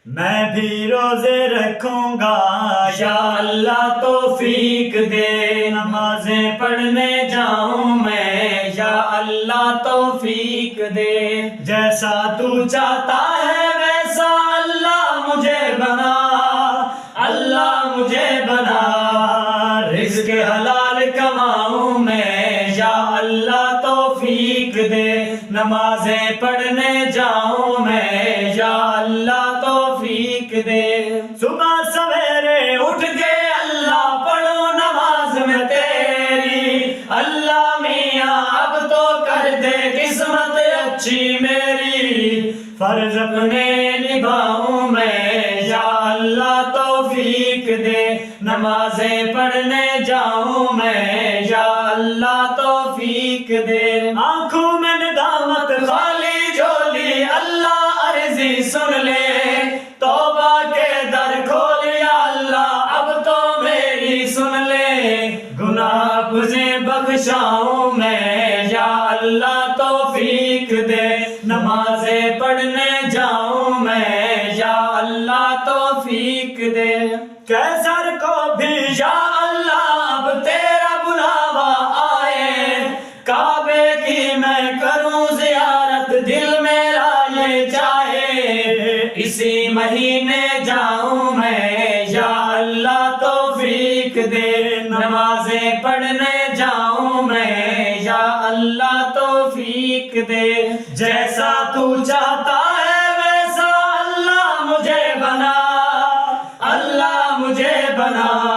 میں بھی روزے رکھوں گا، یا اللہ توفیق دے، نمازیں پڑھنے جاؤں میں، یا اللہ توفیق دے، جیسا تو چاہتا ہے ویسا اللہ مجھے بنا، اللہ مجھے بنا، رزق حلال کماؤں میں، یا اللہ توفیق دے، نمازیں پڑھنے جاؤں میں، یا اللہ توفیق دے، صبح سویرے اٹھ کے اللہ پڑھو نماز میں تیری، اللہ میاں اب تو کر دے قسمت اچھی میری، فرض اپنے نبھاؤں میں، یا اللہ توفیق دے، نمازیں پڑھنے جاؤں میں، یا اللہ توفیق دے، آنکھوں میں ندامت خالی جھولی اللہ عرضی سن لے، توبہ کے در کھول یا اللہ اب تو میری سن لے، گناہ تجھے بخشاؤں میں، یا اللہ توفیق دے، نمازیں پڑھنے جاؤں میں، یا اللہ توفیق دے، کیسر کو بھی یا اللہ اب تیرا بلاوا آئے، کعبے کی میں کروں زیارت دل میرا یہ چاہے، اسی مہینے جاؤں میں، یا اللہ توفیق دے، نمازیں پڑھنے جاؤں میں، یا اللہ توفیق دے، جیسا تو چاہتا ہے ویسا اللہ مجھے بنا، اللہ مجھے بنا،